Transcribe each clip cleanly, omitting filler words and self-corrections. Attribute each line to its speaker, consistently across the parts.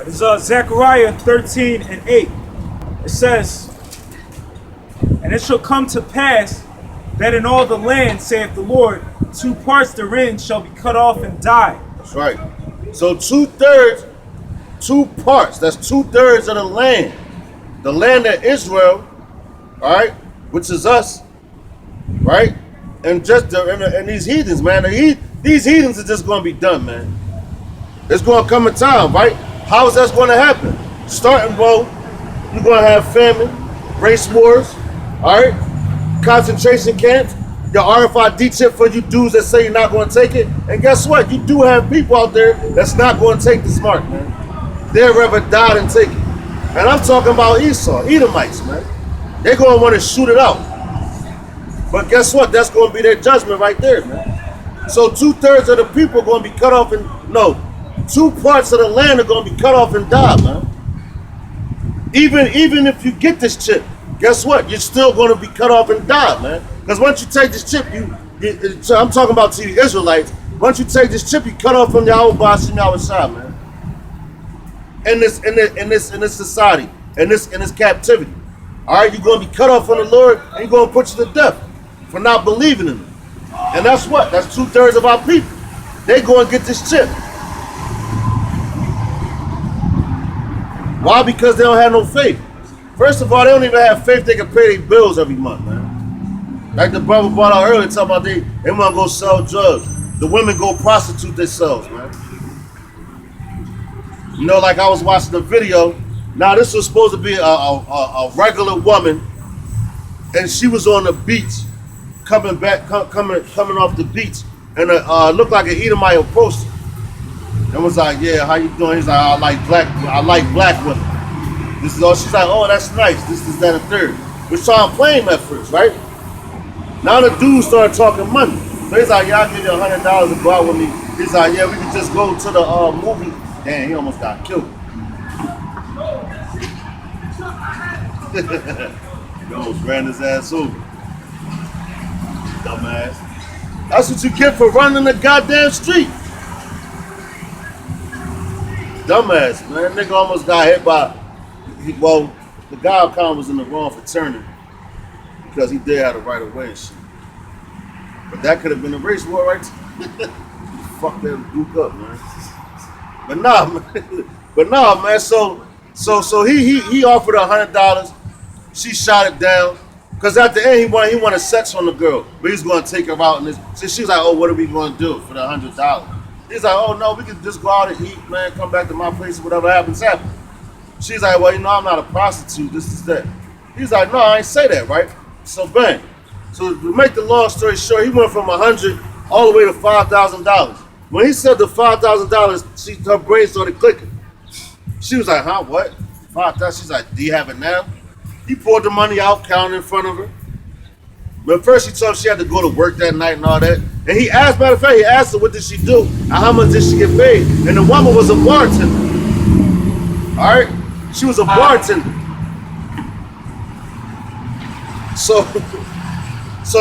Speaker 1: It's Zechariah 13:8. It says, "And it shall come to pass that in all the land, saith the Lord, two parts therein shall be cut off and die."
Speaker 2: That's right. So 2/3, 2 parts. That's 2/3 of the land. The land of Israel, all right, which is us, right? And these heathens, man. These heathens are just going to be done, man. It's going to come a time, right? How is that going to happen? Starting, well, you're going to have famine, race wars, all right? Concentration camps, the RFID chip for you dudes that say you're not going to take it. And guess what? You do have people out there that's not going to take this mark, man. They'd rather die than take it. And I'm talking about Esau, Edomites, man. They're going to want to shoot it out. But guess what? That's going to be their judgment right there, man. So 2/3 of the people are going to be cut off and, no, 2 parts of the land are going to be cut off and die, man. Even if you get this chip, guess what? You're still going to be cut off and die, man. Because once you take this chip, I'm talking about to the Israelites. Once you take this chip, you cut off from Yahweh Bashim Yahweh Shah, man. In this society, in this captivity. All right, you're going to be cut off from the Lord, and you're going to put you to death for not believing in Him. And that's what? That's 2/3 of our people. They go and get this chip. Why? Because they don't have no faith. First of all, they don't even have faith they can pay their bills every month, man. Like the brother brought out earlier, talking about they want to go sell drugs. The women go prostitute themselves, man. You know, like I was watching the video. Now this was supposed to be a regular woman, and she was on the beach, coming off the beach, and looked like an Edomite approached her. And was like, "Yeah, how you doing?" He's like, I like black women. This is all. She's like, "Oh, that's nice. This is that a third." We're trying to play him at first, right? Now the dude started talking money. So he's like, "Yeah, I'll give you $100 to go out with me." He's like, "Yeah, we can just go to the movie." Damn, he almost got killed. He almost ran his ass over. Dumbass. That's what you get for running the goddamn street. Dumbass, man. Nigga almost got hit by. Well, the guy kind of was in the wrong for turning because he did have the right of way and shit. But that could have been a race war, right? Fuck that Duke up, man. But nah, man. So he offered her $100. She shot it down. Cause at the end he wanted sex on the girl, but he's gonna take her out and this. So she's like, "Oh, what are we gonna do for the $100?" He's like, "Oh no, we can just go out and eat, man. Come back to my place, whatever happens, happens." She's like, "Well, you know, I'm not a prostitute. This is that." He's like, "No, I ain't say that, right?" So bang. So to make the long story short, he went from 100 all the way to $5,000. When he said the $5,000, her brain started clicking. She was like, "Huh? What? 5,000?" She's like, "Do you have it now?" He poured the money out, counted in front of her. But first he told her she had to go to work that night and all that. And he asked, matter of fact, he asked her what did she do and how much did she get paid. And the woman was a bartender. All right? She was a bartender. So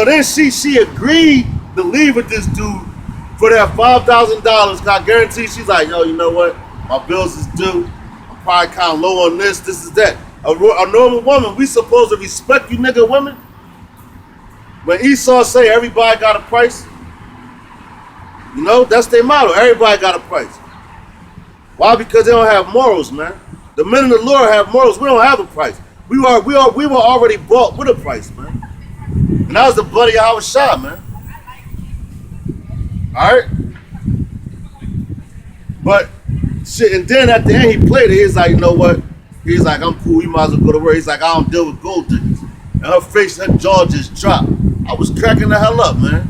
Speaker 2: then she agreed to leave with this dude for that $5,000. I guarantee she's like, "Yo, you know what? My bills is due. I'm probably kind of low on this is that." A normal woman, we supposed to respect you nigga women? When Esau say everybody got a price, you know, that's their motto. Everybody got a price. Why? Because they don't have morals, man. The men of the Lord have morals. We don't have a price. We were already bought with a price, man. And that was the blood of Yahweh Shah, man. Alright? But shit, and then at the end he played it, he's like, "You know what? He's like, I'm cool, you might as well go to work." He's like, "I don't deal with gold diggers." And her face, her jaw just dropped. I was cracking the hell up, man.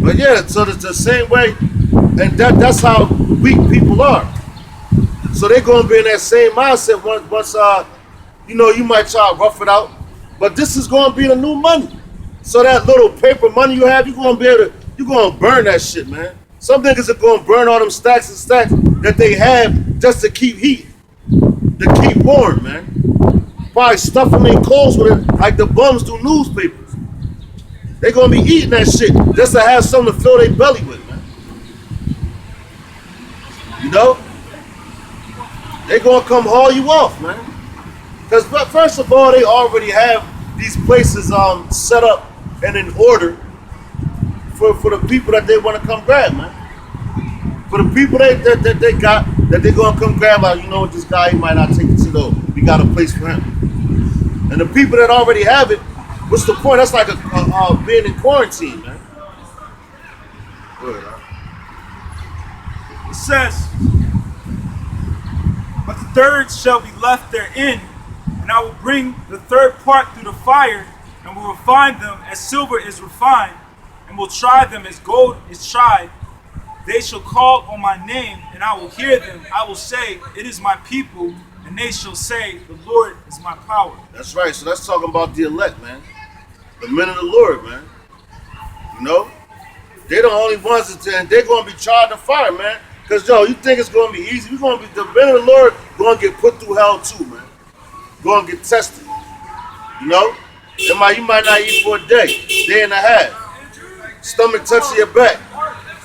Speaker 2: But yeah, so it's the same way, and that's how weak people are. So they're gonna be in that same mindset once you know, you might try to rough it out, but this is gonna be the new money. So that little paper money you have, you're gonna burn that shit, man. Some niggas are gonna burn all them stacks and stacks that they have just to keep heat, to keep warm, man. Probably stuff them in clothes with it like the bums do newspapers. They gonna be eating that shit just to have something to fill their belly with, man. You know? They gonna come haul you off, man. Because first of all, they already have these places set up and in order for the people that they want to come grab, man. For the people that they got, that they gonna come grab, like, you know what, this guy, he might not take it to though. We got a place for him. And the people that already have it, what's the point? That's like being in quarantine, man. Good, huh?
Speaker 1: It says, but the third shall be left therein, and I will bring the third part through the fire, and will refine them as silver is refined, and will try them as gold is tried. They shall call on my name, and I will hear them. I will say, it is my people, and they shall say, the Lord is my power.
Speaker 2: That's right. So that's talking about the elect, man. The men of the Lord, man. You know? They the only ones that they're going to be tried to fire, man. Because, yo, you think it's going to be easy? We're going to be, the men of the Lord going to get put through hell too, man. Going to get tested. You know? You might not eat for a day and a half. Stomach touching your back.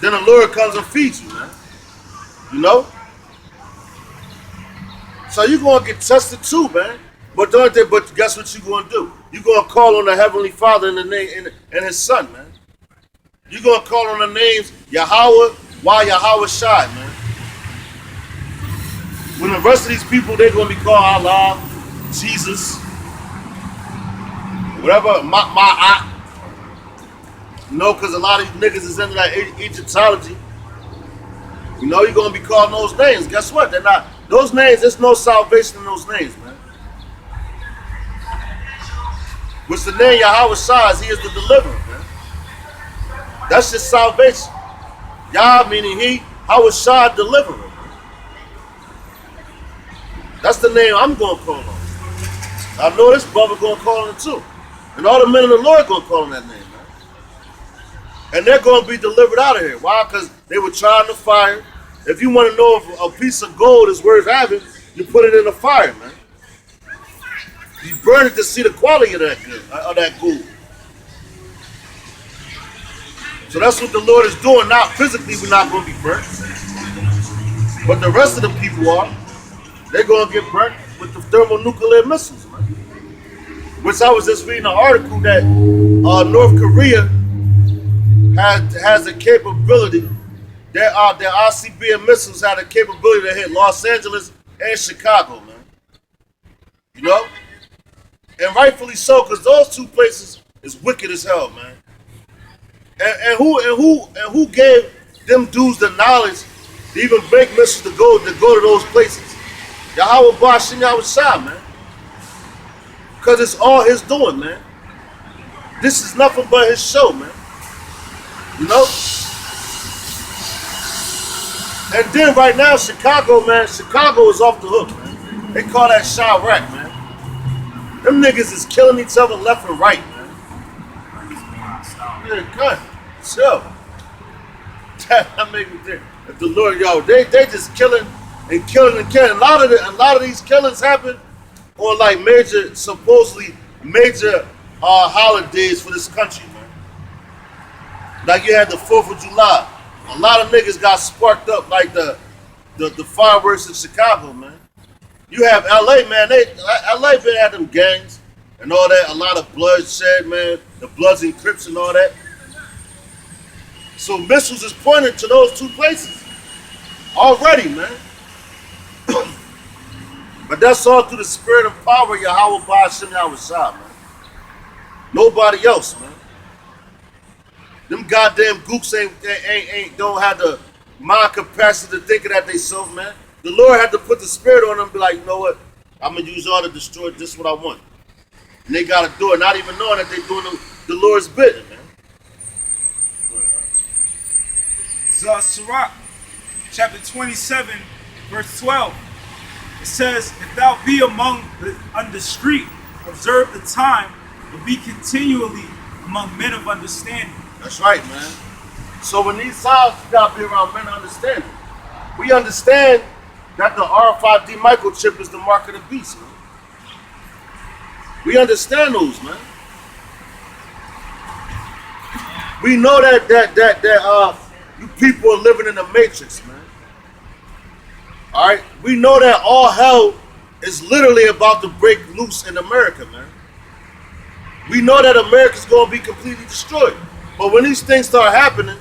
Speaker 2: Then the Lord comes and feeds you, man. You know? So you're going to get tested too, man. But guess what you're going to do? You're going to call on the Heavenly Father in the name and His Son, man. You're going to call on the names Yahweh, Yahweh Shai, man. When the rest of these people, they're going to be called Allah, Jesus, whatever, Ma'at. You know, because a lot of these niggas is into that Egyptology. You know, you're going to be calling those names. Guess what? They're not. Those names, there's no salvation in those names, man. Which the name Yahweh Shai is, He is the deliverer, man. That's just salvation. Yah meaning He, Yahweh Shai, deliverer. That's the name I'm going to call on. I know this brother going to call on it too. And all the men of the Lord going to call on that name, man. And they're going to be delivered out of here. Why? Because they were trying to fire. If you want to know if a piece of gold is worth having, you put it in the fire, man. You burn it to see the quality of that gold. So that's what the Lord is doing. Now, physically, we're not going to be burnt. But the rest of the people are. They're going to get burnt with the thermonuclear missiles, man. Which I was just reading an article that North Korea has a capability. Their ICBM missiles had a capability to hit Los Angeles and Chicago, man. You know? And rightfully so, because those two places is wicked as hell, man. And who gave them dudes the knowledge to even make missiles to go to those places? Yahweh Bashim Yahweh Shai, man. Because it's all His doing, man. This is nothing but His show, man. You know? And then right now, Chicago, man, Chicago is off the hook, man. They call that Chirac, man. Them niggas is killing each other left and right, man. Yeah, cut. Chill. That make me think. If the Lord, yo, they just killing and killing and killing. A lot of these killings happen on like supposedly major holidays for this country, man. Like you had the 4th of July. A lot of niggas got sparked up like the fireworks in Chicago, man. You have LA, man. LA been had them gangs and all that. A lot of bloodshed, man. The Bloods and Crips and all that. So missiles is pointed to those two places already, man. But that's all through the spirit and power of Yahweh Ba'ashem Yahweh Shai, man. Nobody else, man. Them goddamn gooks don't have the mind capacity to think of that themselves, man. The Lord had to put the spirit on them and be like, you know what? I'm going to use all to destroy just what I want. And they got to do it, not even knowing that they're doing the Lord's bidding, man.
Speaker 1: Sirach, chapter 27, verse 12. It says, if thou be on the street, observe the time, and be continually among men of understanding.
Speaker 2: That's right, man. So in these times, you got to be around men of understanding. We understand that the RFID microchip is the mark of the beast, man. We understand those, man. We know that you people are living in the matrix, man. All right, we know that all hell is literally about to break loose in America, man. We know that America's gonna be completely destroyed. But when these things start happening,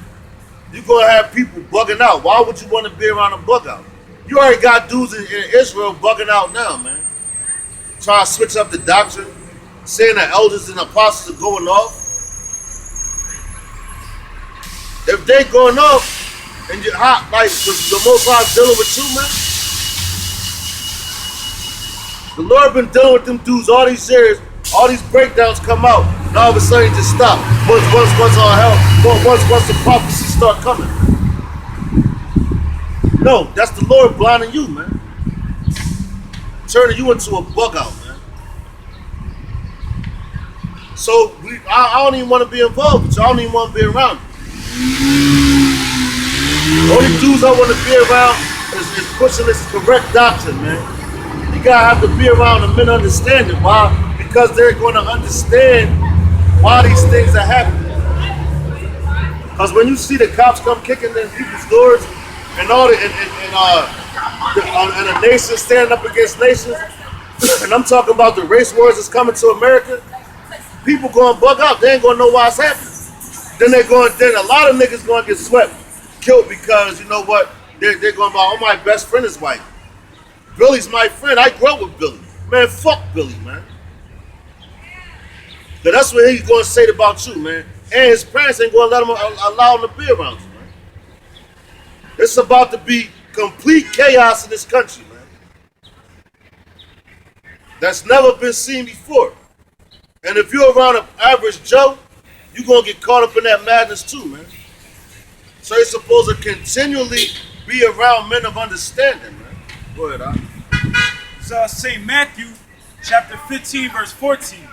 Speaker 2: you're gonna have people bugging out. Why would you want to be around a bug out? You already got dudes in Israel bugging out now, man. Trying to switch up the doctrine, saying that elders and apostles are going off. If they going off, and you're hot, like the Most High dealing with you, man. The Lord been dealing with them dudes all these years. All these breakdowns come out, and all of a sudden just stop. Once all hell, once the prophecies start coming. No, that's the Lord blinding you, man. Turning you into a bug out, man. So I don't even want to be involved with you. I don't even want to be around you. The only dudes I want to be around is pushing this correct doctrine, man. You gotta have to be around the men understanding. Why? Because they're going to understand why these things are happening. Because when you see the cops come kicking in people's doors and all and a nation standing up against nations, and I'm talking about the race wars that's coming to America, people going to bug out. They ain't going to know why it's happening. Then a lot of niggas going to get swept, killed because, you know what, they're going by, oh, my best friend is white. Billy's my friend. I grew up with Billy. Man, fuck Billy, man. But that's what he's going to say about you, man. And his parents ain't going to allow him to be around you, man. It's about to be complete chaos in this country, man. That's never been seen before. And if you're around an average Joe, you're going to get caught up in that madness too, man. So you're supposed to continually be around men of understanding, man. Go ahead, Al.
Speaker 1: So St. Matthew chapter 15 verse 14.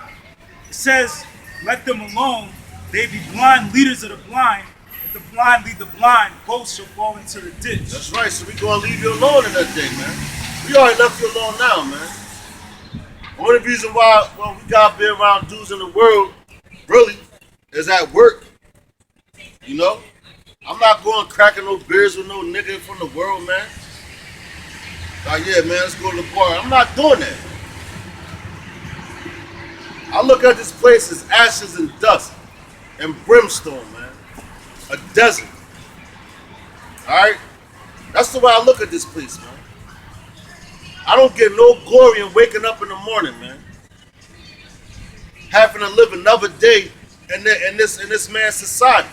Speaker 1: It says, let them alone, they be blind leaders of the blind. If the blind lead the blind, both shall fall into the ditch.
Speaker 2: That's right, so we're going to leave you alone in that day, man. We already left you alone now, man. The only reason why we got to be around dudes in the world, really, is at work. You know? I'm not going cracking no beers with no nigga from the world, man. Like, yeah, man, let's go to the bar. I'm not doing that. I look at this place as ashes and dust and brimstone, man. A desert. Alright? That's the way I look at this place, man. I don't get no glory in waking up in the morning, man. Having to live another day in this man's society.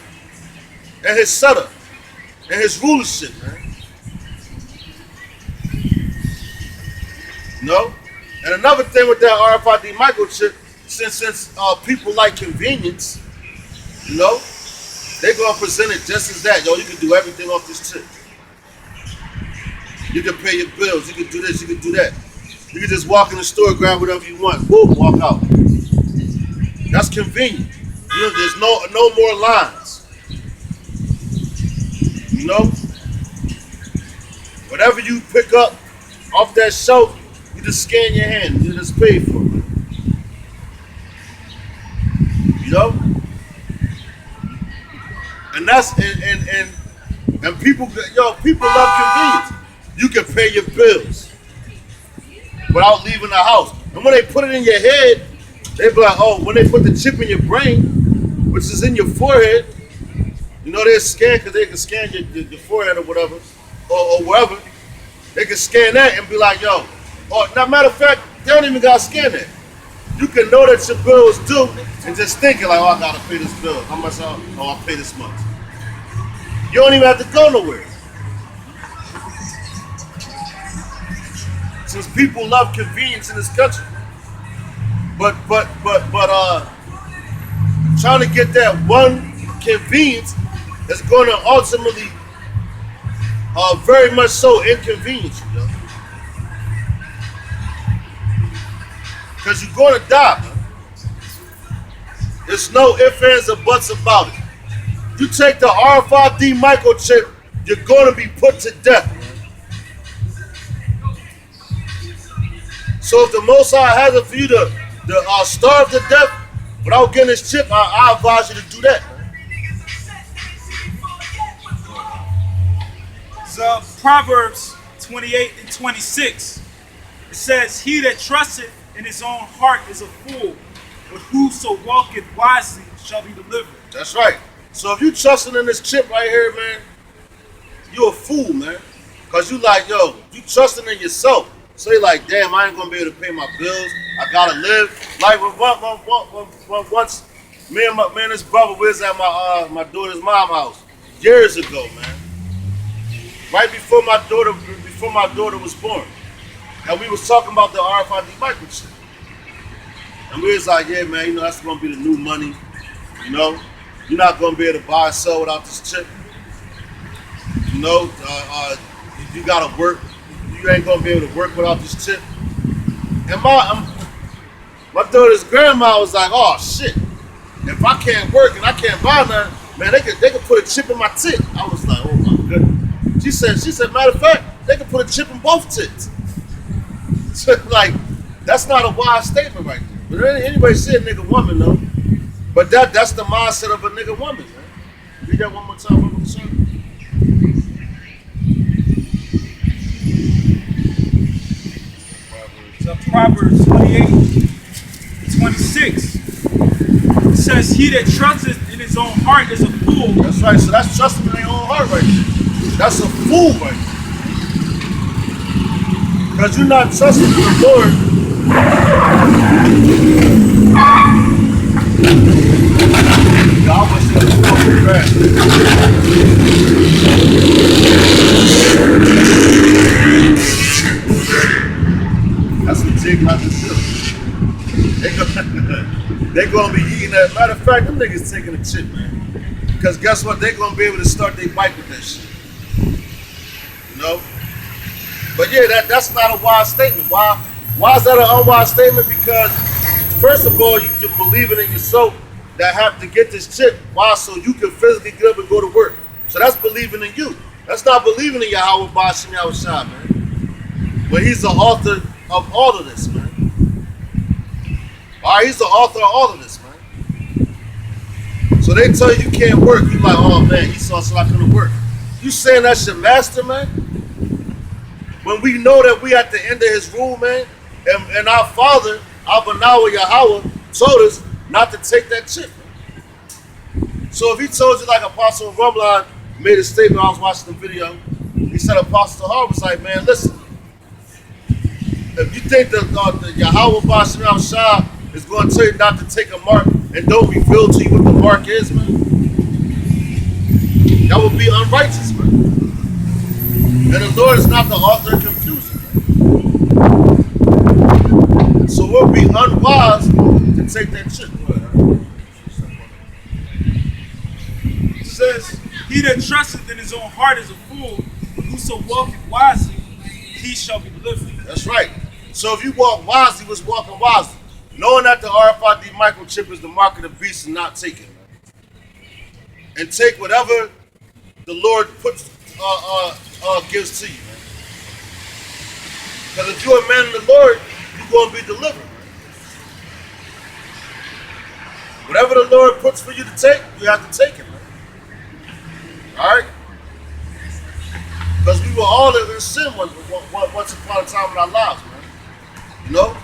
Speaker 2: And his setup. And his rulership, man. You know? And another thing with that RFID microchip, since people like convenience, you know, they're going to present it just as that. Yo, you can do everything off this chip. You can pay your bills. You can do this. You can do that. You can just walk in the store, grab whatever you want. Woo, walk out. That's convenient. You know, there's no more lines. You know? Whatever you pick up off that shelf, you just scan your hand. You just pay for it. You know? And that's and people love convenience. You can pay your bills without leaving the house. And when they put it in your head, they be like, oh, when they put the chip in your brain, which is in your forehead, you know, they scan, because they can scan your forehead or whatever, or wherever. They can scan that and be like, yo, or now, matter of fact, they don't even got to scan that. You can know that your bill is due and just thinking like, oh, I got to pay this bill. How much? I'll pay this month. You don't even have to go nowhere. Since people love convenience in this country. But trying to get that one convenience is going to ultimately very much so inconvenience you, yo. Because you're going to die, man. There's no ifs, ands, or buts about it. You take the RFID microchip, you're going to be put to death, man. So if the Most High has it for you to starve to death without getting this chip, I advise you to do that, man.
Speaker 1: So Proverbs 28 and 26. It says, he that trusteth in his own heart is a fool, but whoso walketh wisely shall be delivered.
Speaker 2: That's right. So if you trusting in this chip right here, man, you a fool, man. Cause you like, yo, you trusting in yourself. So you like, damn, I ain't gonna be able to pay my bills. I gotta live. Like when once me and this brother was at my daughter's mom house years ago, man. Right before my daughter was born. And we was talking about the RFID microchip. And we was like, yeah, man, you know, that's gonna be the new money. You know, you're not gonna be able to buy and sell without this chip. You know, you gotta work. You ain't gonna be able to work without this chip. And my daughter's grandma was like, oh shit, if I can't work and I can't buy nothing, man, they could put a chip in my tit. I was like, oh my goodness. She said, matter of fact, they could put a chip in both tits. So, like, that's not a wise statement right there. But anybody say a nigga woman though. But that's the mindset of a nigga woman, man. Read that one more time, one more time.
Speaker 1: So Proverbs 28 and 26. It says, he that trusteth in his own heart is a fool.
Speaker 2: That's right. So that's trusting in their own heart right there. That's a fool right there. Because you're not trusting in the Lord. God wants you to smoke the grass. That's what Jake not to do. They're gonna be eating that. Matter of fact, them niggas taking a chip, man. Because guess what? They're gonna be able to start their bike with that shit. You know? But yeah, that's not a wise statement. Why is that an unwise statement? Because first of all, you're believing in yourself that have to get this chip. Why? So you can physically get up and go to work. So that's believing in you. That's not believing in Yahweh Bashim Yahushua, man. But he's the author of all of this, man. All right, he's the author of all of this, man. So they tell you can't work. You like, oh man, he saw so I couldn't work. You saying that's your master, man? When we know that we at the end of his rule, man, and our father, Abanawa Yahweh, told us not to take that chip. So if he told you, like Apostle Rumline made a statement, I was watching the video, he said Apostle Tahar was like, man, listen, if you think that the Yahweh Bashim Yahushua is going to tell you not to take a mark and don't reveal to you what the mark is, man, that would be unrighteous, man. And the Lord is not the author of confusion. So we'll be unwise to take that chip.
Speaker 1: It says, he that trusteth in his own heart is a fool, but whoso walketh wisely, he shall be delivered.
Speaker 2: That's right. So if you walk wisely, was walking wisely. Knowing that the RFID microchip is the mark of the beast and not take it. And take whatever the Lord puts gives to you, man. Because if you're a man of the Lord, you're going to be delivered, man. Whatever the Lord puts for you to take, you have to take it, man. All right? Because we were all in sin once upon a time in our lives, man. You know?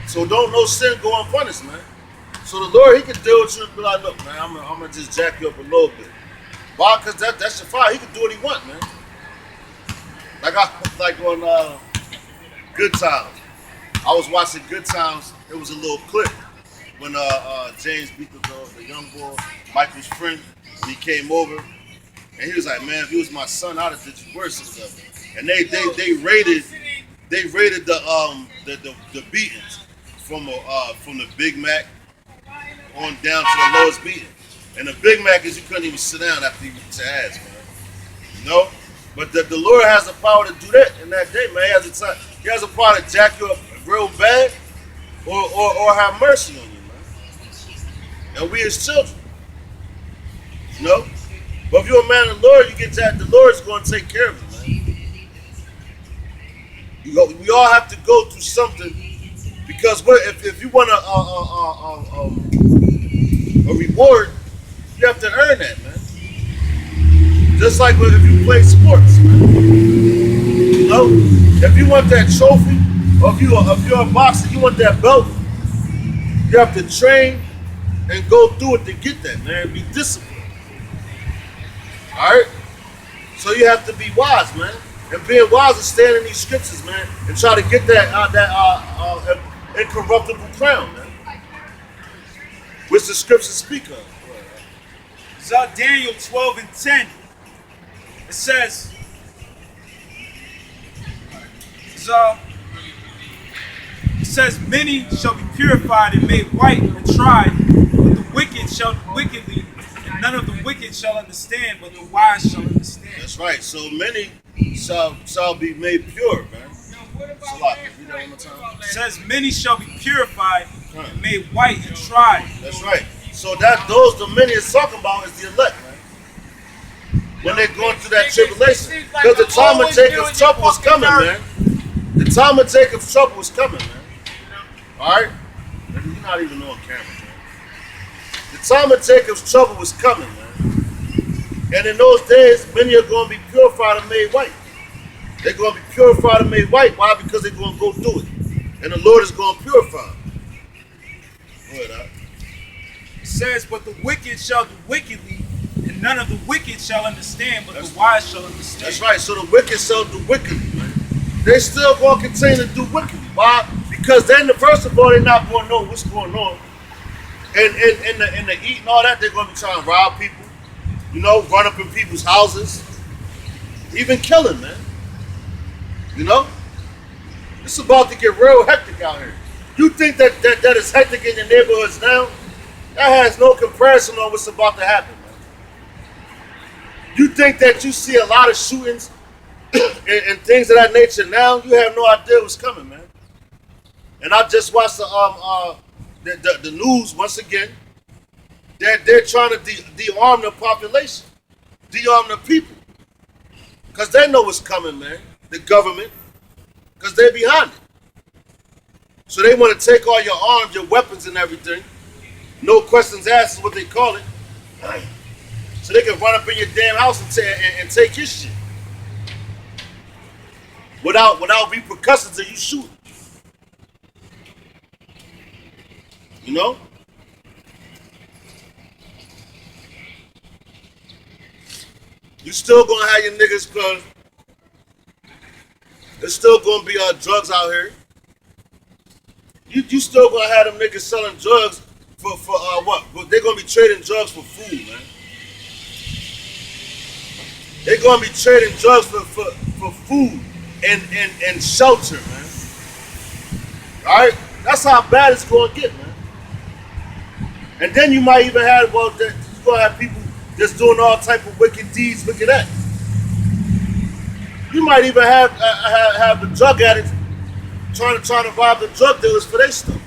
Speaker 2: So don't no sin go unpunished, man. So the Lord, he can deal with you and be like, look, man, I'm gonna just jack you up a little bit. Why? Because that's your fire. He can do what he want, man. Like on Good Times. I was watching Good Times. It was a little clip when James beat the young boy, Michael's friend, and he came over, and he was like, man, if he was my son, I'd have did you worse and stuff. And they rated the beatings from the Big Mac on down to the lowest beating. And the Big Mac is you couldn't even sit down after you beat your ass, man. You know? But the Lord has the power to do that in that day, man. He has the power to jack you up real bad or have mercy on you, man. And we as children. You know? But if you're a man of the Lord, you get jacked, the Lord's going to take care of you, man. We all have to go through something because if you want a reward, you have to earn that, man. Just like if you play sports, man. You know, if you want that trophy, or if you're a boxer, you want that belt, you have to train and go through it to get that, man. Be disciplined. Alright? So you have to be wise, man. And being wise is staying in these scriptures, man, and try to get that incorruptible crown, man. Which the scriptures speak of.
Speaker 1: It's Daniel 12 and 10. It says, many shall be purified and made white and tried, but the wicked shall wickedly, and none of the wicked shall understand, but the wise shall understand.
Speaker 2: That's right. So many shall be made pure, man. It's a lot. Read that one more time.
Speaker 1: It says, many shall be purified and made white and tried.
Speaker 2: That's right. So the many is talking about is the elect, man. When they're going through that tribulation. Because the time of Jacob's trouble is coming, man. The time of Jacob's trouble is coming, man. Alright? You're not even on camera, man. The time of Jacob's trouble was coming, man. And in those days, many are going to be purified and made white. They're going to be purified and made white. Why? Because they're going to go through it. And the Lord is going to purify them. Go ahead,
Speaker 1: It says, but the wicked shall do wickedly, and none of the wicked shall understand, but the wise shall understand.
Speaker 2: That's right. So the wicked shall do wickedly, man. They still going to continue to do wickedly. Why? Because then, first of all, they're not going to know what's going on. And in the eat and all that, they're going to be trying to rob people, you know, run up in people's houses, even killing, man. You know? It's about to get real hectic out here. You think that is hectic in your neighborhoods now? That has no comparison on what's about to happen, man. You think that you see a lot of shootings and things of that nature now? You have no idea what's coming, man. And I just watched the news once again. They're trying to de-arm the population, de-arm the people, because they know what's coming, man. The government, because they're behind it. So they want to take all your arms, your weapons, and everything. No questions asked is what they call it. So they can run up in your damn house and take your shit without repercussions of you shooting. You know? You still gonna have your niggas, because there's still gonna be drugs out here. You still gonna have them niggas selling drugs for what? They're gonna be trading drugs for food, man. They're gonna be trading drugs for food and shelter, man. Alright? That's how bad it's gonna get, man. And then you might even have, you're gonna have people just doing all type of wicked deeds, wicked acts. You might even have the drug addicts trying to rob the drug dealers for their stuff.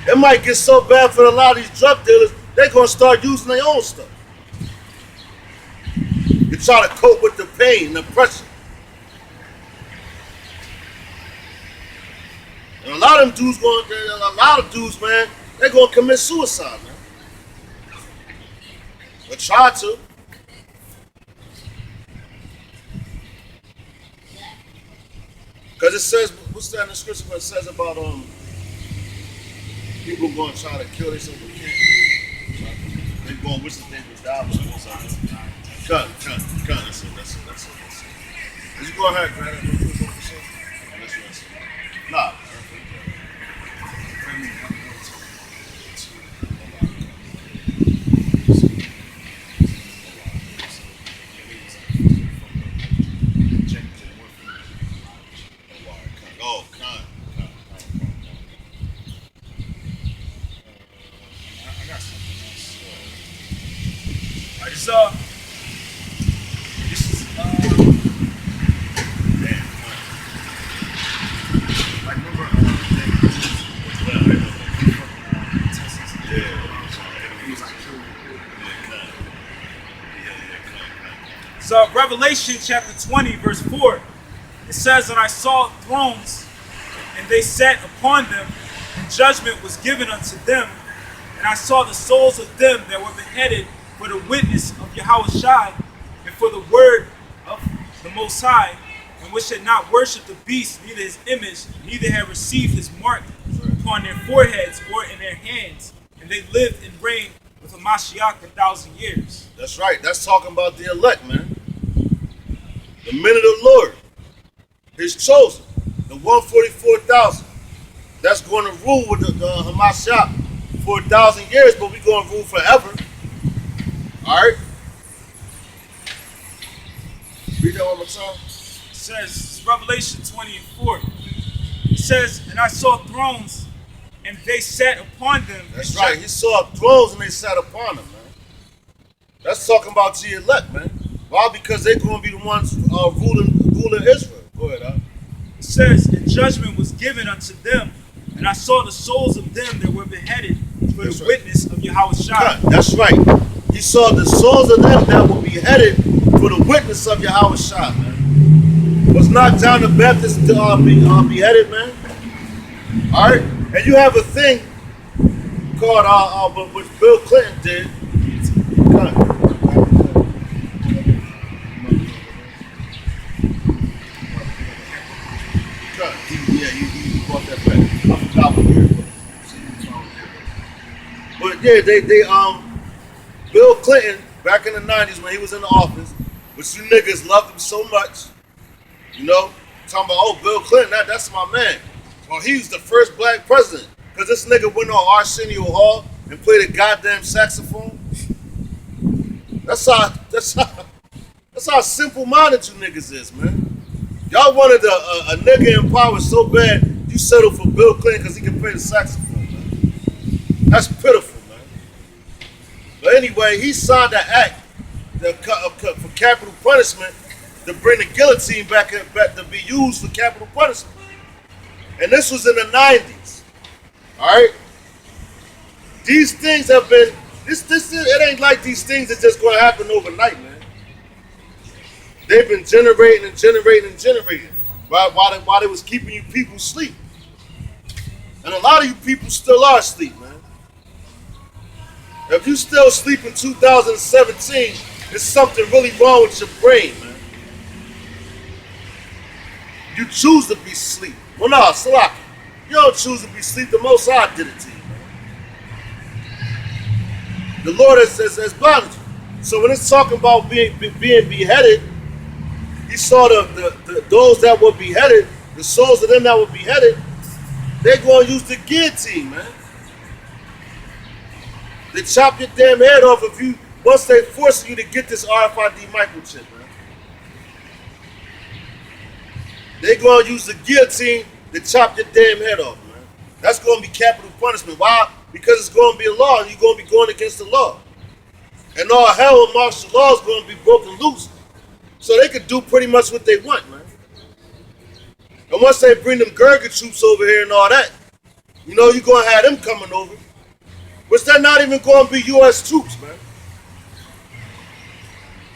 Speaker 2: It might get so bad for a lot of these drug dealers, they're gonna start using their own stuff. You try to cope with the pain, the pressure. And a lot of dudes, man, they're gonna commit suicide, man. Or try to. Because it says, what's that in the scripture where it says about people going to try to kill themselves with cancer? They going to wish that they would die. Cut. That's it. Did you go ahead, grab that? Nah.
Speaker 1: So Revelation chapter 20 verse 4, it says, and I saw thrones, and they sat upon them, and judgment was given unto them. And I saw the souls of them that were beheaded for the witness of Yahushua and for the word of the Most High, and which had not worshipped the beast, neither his image, neither had received his mark upon their foreheads or in their hands. And they lived and reigned with a Mashiach 1,000 years.
Speaker 2: That's right. That's talking about the elect, man. The men of the Lord, his chosen, the 144,000. That's going to rule with the Hamashiach for 1,000 years, but we're going to rule forever. All right? Read that one more time.
Speaker 1: It says, Revelation 20:4. It says, and I saw thrones, and they sat upon them.
Speaker 2: That's right. He saw thrones and they sat upon them, man. That's talking about the elect, man. Why? Because they're going to be the ones ruling Israel. Go ahead, huh?
Speaker 1: It says, and judgment was given unto them, and I saw the souls of them that were beheaded for
Speaker 2: That's
Speaker 1: the
Speaker 2: right.
Speaker 1: witness of Yahushua.
Speaker 2: That's right. He saw the souls of them that were beheaded for the witness of Yahushua, man. Was not John the Baptist beheaded, man? All right? And you have a thing called, which Bill Clinton did. Yeah, you brought that back. I forgot what year it was. But yeah, they Bill Clinton, back in the 90s when he was in the office, which you niggas loved him so much, you know, talking about, oh, Bill Clinton, that's my man. Well, he was the first black president, because this nigga went on Arsenio Hall and played a goddamn saxophone. That's how simple-minded you niggas is, man. Y'all wanted a nigga in power so bad, you settled for Bill Clinton because he can play the saxophone, man. That's pitiful, man. But anyway, he signed an act for capital punishment to bring the guillotine back to be used for capital punishment. And this was in the 90s. All right? These things have been, it ain't like these things are just going to happen overnight, man. They've been generating and generating and generating while they was keeping you people asleep. And a lot of you people still are asleep, man. If you still sleep in 2017, there's something really wrong with your brain, man. You choose to be asleep. Well, no, Salaki, you don't choose to be asleep. The Most High did it to you, man. The Lord has blinded you. So when it's talking about being beheaded, he saw those that were beheaded, the souls of them that were beheaded, they're going to use the guillotine, man. They chop your damn head off once they force you to get this RFID microchip, man. They're going to use the guillotine to chop your damn head off, man. That's going to be capital punishment. Why? Because it's going to be a law and you're going to be going against the law. And all hell and martial law is going to be broken loose. So they could do pretty much what they want, man. And once they bring them Gurga troops over here and all that, you know, you're going to have them coming over. Which they're not even going to be U.S. troops, man.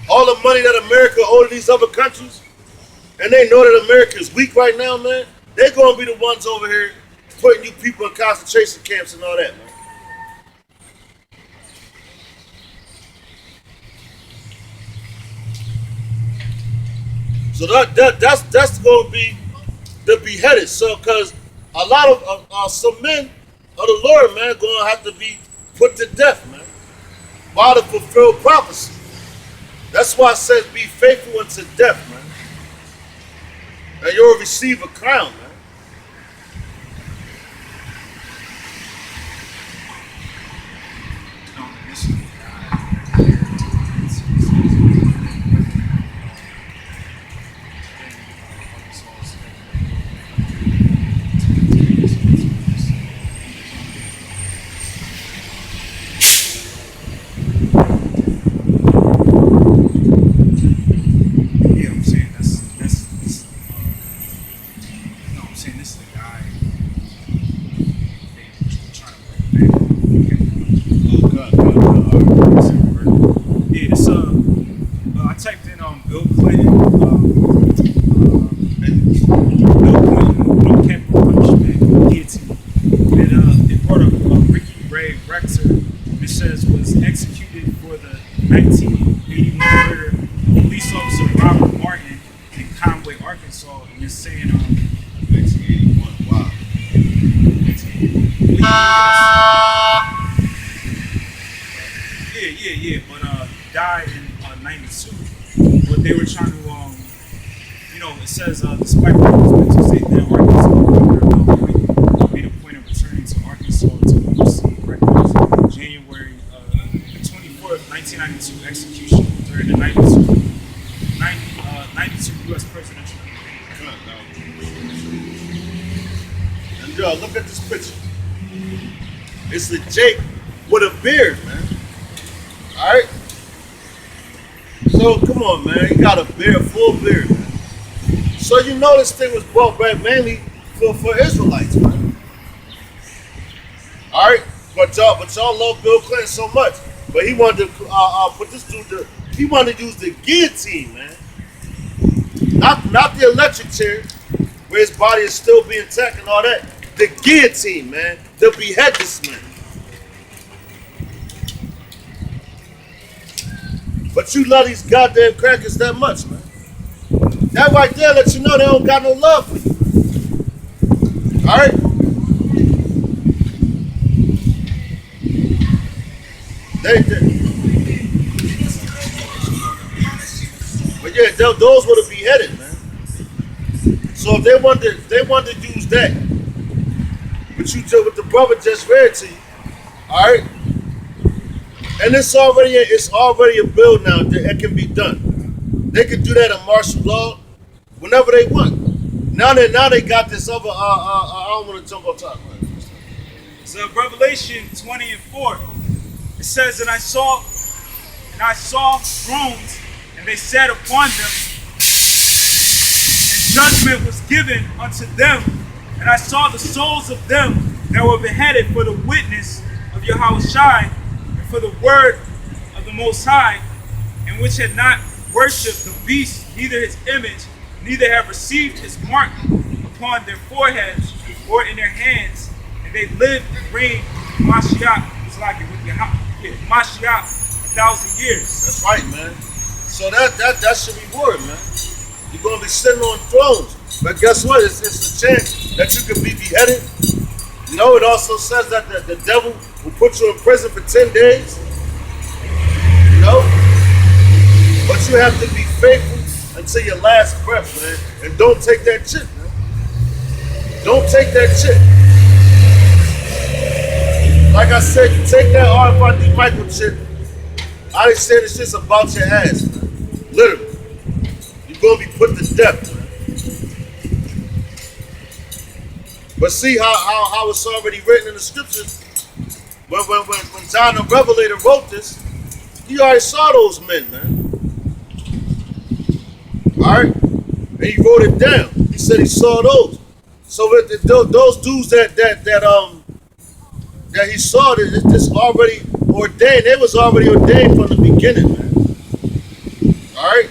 Speaker 2: All the money that America owes to these other countries, and they know that America is weak right now, man, they're going to be the ones over here putting you people in concentration camps and all that, man. So that's going to be the beheaded. So, because a lot of some men of the Lord, man, going to have to be put to death, man, while to fulfill prophecy. That's why it says be faithful unto death, man. And you'll receive a crown, man.
Speaker 1: 1981 murder of police officer Robert Martin in Conway, Arkansas, and it's saying
Speaker 2: 1981. Wow.
Speaker 1: Yeah, but died in 92. But they were trying to it says despite what was meant to say that Arkansas Governor Bill Clinton made a point of returning to Arkansas to oversee records January 24th, 1992 execution during the 92 U.S. presidential campaign.
Speaker 2: And yo, look at this picture. It's the Jake with a beard, man. Alright? So come on, man. He got a beard, full beard, man. So you know this thing was brought back mainly for Israelites, man. Alright? But y'all love Bill Clinton so much. But he wanted to put this dude he wanted to use the guillotine, man. Not the electric chair, where his body is still being intact and all that. The guillotine, man. To behead this man. But you love these goddamn crackers that much, man. That right there lets you know they don't got no love for you. Alright? But yeah, those would have beheaded, man. So if they wanted to use that, what the brother just read to you, alright? And it's already a bill now that it can be done. They can do that in martial law whenever they want. Now they got this other I don't want to jump on top.
Speaker 1: So Revelation 20:4, it says, and I saw thrones, and they sat upon them, and judgment was given unto them. And I saw the souls of them that were beheaded for the witness of Yahushua and for the word of the Most High, and which had not worshipped the beast, neither his image, neither have received his mark upon their foreheads or in their hands, and they lived and reigned with Mashiach, Mashiach 1,000 years.
Speaker 2: That's right, man. So that's your reward, man. You're gonna be sitting on thrones. But guess what? It's a chance that you can be beheaded. You know, it also says that the devil will put you in prison for 10 days. You know? But you have to be faithful until your last breath, man. And don't take that chip, man. Don't take that chip. Like I said, you take that RFID microchip, I ain't saying it's just about your ass, man. Literally. You're going to be put to death, man. But see how it's already written in the scriptures. When John the Revelator wrote this, he already saw those men, man. Alright? And he wrote it down. He said he saw those. So those dudes that he saw, this already ordained. They was already ordained from the beginning, man. Alright?